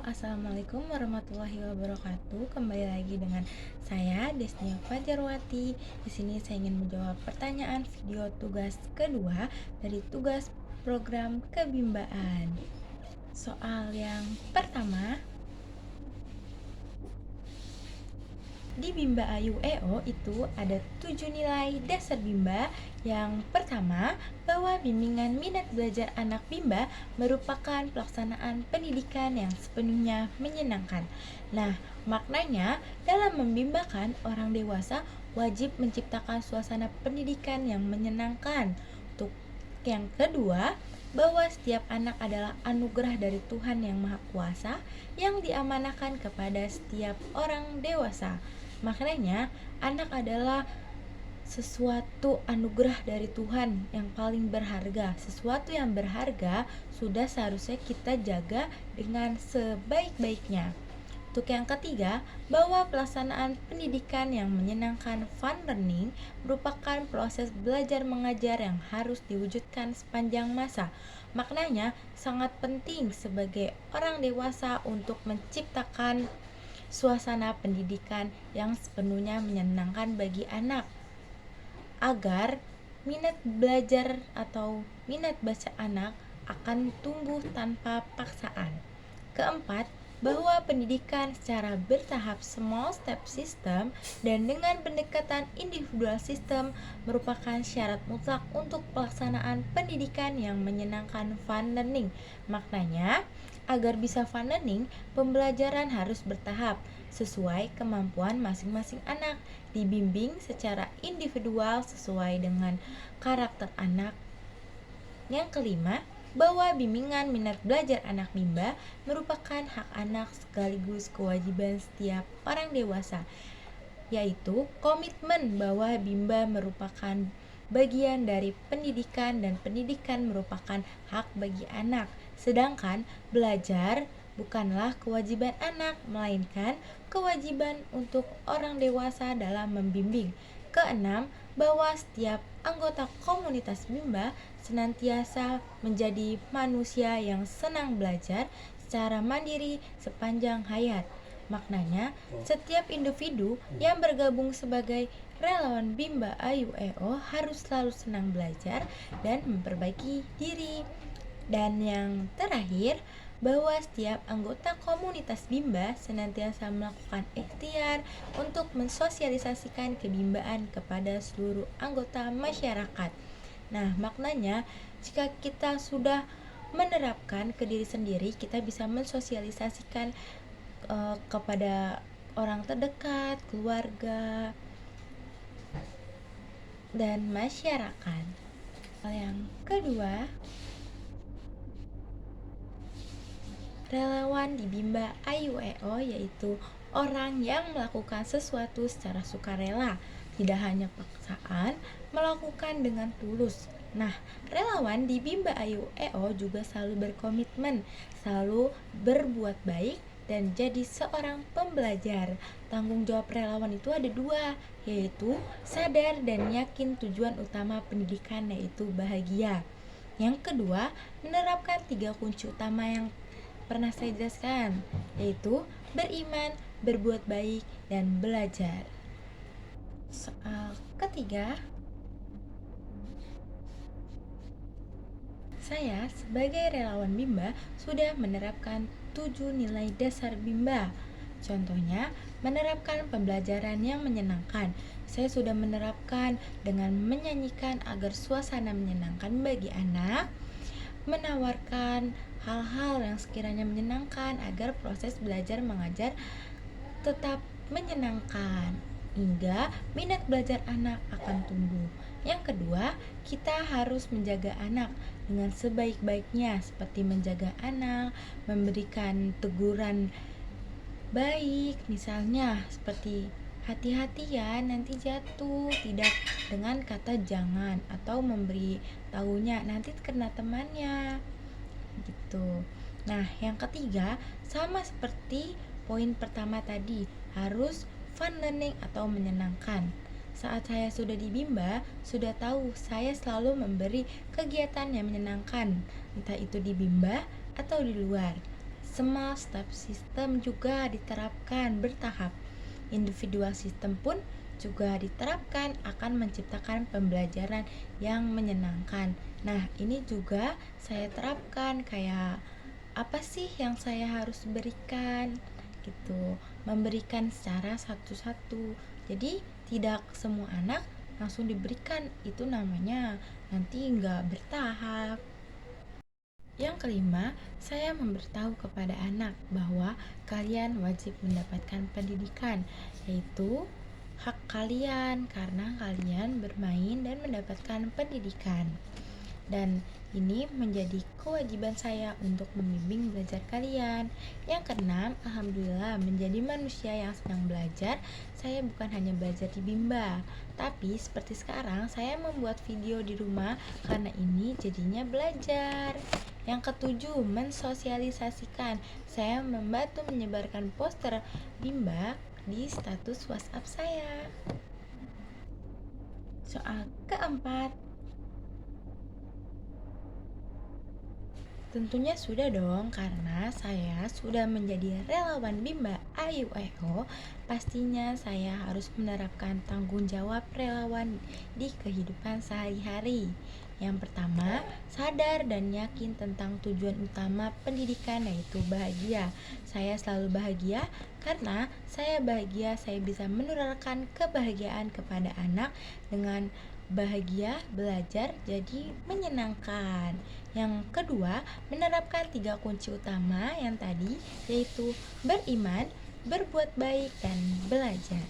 Assalamualaikum warahmatullahi wabarakatuh. Kembali lagi dengan saya Desnia Fajarwati. Di sini saya ingin menjawab pertanyaan video tugas kedua dari tugas program kebimbaan. Soal yang pertama, di Bimba Ayu EO itu ada 7 nilai dasar Bimba. Yang pertama, bahwa bimbingan minat belajar anak Bimba merupakan pelaksanaan pendidikan yang sepenuhnya menyenangkan. Nah, maknanya dalam membimbakan orang dewasa wajib menciptakan suasana pendidikan yang menyenangkan. Untuk yang kedua, bahwa setiap anak adalah anugerah dari Tuhan yang Maha Kuasa yang diamanahkan kepada setiap orang dewasa. Maknanya, anak adalah sesuatu anugerah dari Tuhan yang paling berharga. Sesuatu yang berharga sudah seharusnya kita jaga dengan sebaik-baiknya. Untuk yang ketiga, bahwa pelaksanaan pendidikan yang menyenangkan fun learning merupakan proses belajar mengajar yang harus diwujudkan sepanjang masa. Maknanya sangat penting sebagai orang dewasa untuk menciptakan suasana pendidikan yang sepenuhnya menyenangkan bagi anak, agar minat belajar atau minat baca anak akan tumbuh tanpa paksaan. Keempat, bahwa pendidikan secara bertahap small step system dan dengan pendekatan individual system merupakan syarat mutlak untuk pelaksanaan pendidikan yang menyenangkan fun learning. Maknanya, agar bisa fun learning, pembelajaran harus bertahap sesuai kemampuan masing-masing anak, dibimbing secara individual sesuai dengan karakter anak. Yang kelima, bahwa bimbingan minat belajar anak Bimba merupakan hak anak sekaligus kewajiban setiap orang dewasa, yaitu komitmen bahwa Bimba merupakan bagian dari pendidikan dan pendidikan merupakan hak bagi anak. Sedangkan belajar bukanlah kewajiban anak, melainkan kewajiban untuk orang dewasa dalam membimbing. Keenam, bahwa setiap anggota komunitas Bimba senantiasa menjadi manusia yang senang belajar secara mandiri sepanjang hayat. Maknanya, setiap individu yang bergabung sebagai relawan Bimba Ayu EO harus selalu senang belajar dan memperbaiki diri. Dan yang terakhir, bahwa setiap anggota komunitas Bimba senantiasa melakukan ikhtiar untuk mensosialisasikan kebimbaan kepada seluruh anggota masyarakat. Nah, maknanya jika kita sudah menerapkan ke diri sendiri, kita bisa mensosialisasikan kepada orang terdekat, keluarga, dan masyarakat. Yang kedua, relawan di Bimba Ayu EO yaitu orang yang melakukan sesuatu secara sukarela, tidak hanya paksaan, melakukan dengan tulus. Nah, relawan di Bimba Ayu EO juga selalu berkomitmen, selalu berbuat baik dan jadi seorang pembelajar. Tanggung jawab relawan itu ada dua, yaitu sadar dan yakin tujuan utama pendidikan yaitu bahagia. Yang kedua, menerapkan 3 kunci utama yang pernah saya jelaskan, yaitu beriman, berbuat baik, dan belajar. Soal ketiga, saya sebagai relawan Bimba sudah menerapkan 7 nilai dasar Bimba. Contohnya, menerapkan pembelajaran yang menyenangkan. Saya sudah menerapkan dengan menyanyikan agar suasana menyenangkan bagi anak, menawarkan hal-hal yang sekiranya menyenangkan agar proses belajar mengajar tetap menyenangkan, hingga minat belajar anak akan tumbuh. Yang kedua, kita harus menjaga anak dengan sebaik-baiknya, seperti menjaga anak, memberikan teguran baik, misalnya seperti hati-hati ya nanti jatuh, tidak dengan kata jangan, atau memberi tahunya nanti kena temannya gitu. Nah, yang ketiga sama seperti poin pertama tadi, harus fun learning atau menyenangkan. Saat saya sudah di Bimba, sudah tahu saya selalu memberi kegiatan yang menyenangkan, entah itu di Bimba atau di luar. Small step system juga diterapkan bertahap. Individual system pun juga diterapkan akan menciptakan pembelajaran yang menyenangkan. Nah, ini juga saya terapkan kayak apa sih yang saya harus berikan gitu, memberikan secara satu-satu. Jadi tidak semua anak langsung diberikan, itu namanya nanti nggak bertahap. Yang kelima, saya memberitahu kepada anak bahwa kalian wajib mendapatkan pendidikan, yaitu hak kalian karena kalian bermain dan mendapatkan pendidikan. Dan ini menjadi kewajiban saya untuk membimbing belajar kalian. Yang keenam, alhamdulillah menjadi manusia yang sedang belajar, saya bukan hanya belajar di Bimba, tapi seperti sekarang saya membuat video di rumah karena ini jadinya belajar. Yang ketujuh, mensosialisasikan. Saya membantu menyebarkan poster Bimba di status WhatsApp saya. Soal keempat, tentunya sudah dong, karena saya sudah menjadi relawan Bimba Ayu EO. Pastinya saya harus menerapkan tanggung jawab relawan di kehidupan sehari-hari. Yang pertama, sadar dan yakin tentang tujuan utama pendidikan, yaitu bahagia. Saya selalu bahagia karena saya bahagia saya bisa menularkan kebahagiaan kepada anak dengan bahagia belajar jadi menyenangkan. Yang kedua, menerapkan 3 kunci utama yang tadi, yaitu beriman, berbuat baik, dan belajar.